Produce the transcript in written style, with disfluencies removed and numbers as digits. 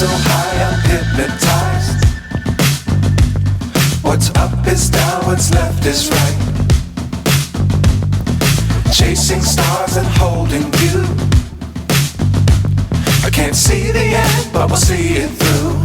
so high I'm hypnotized. What's up is down, what's left is right. Chasing stars and holding you. I can't see the end, but we'll see it through.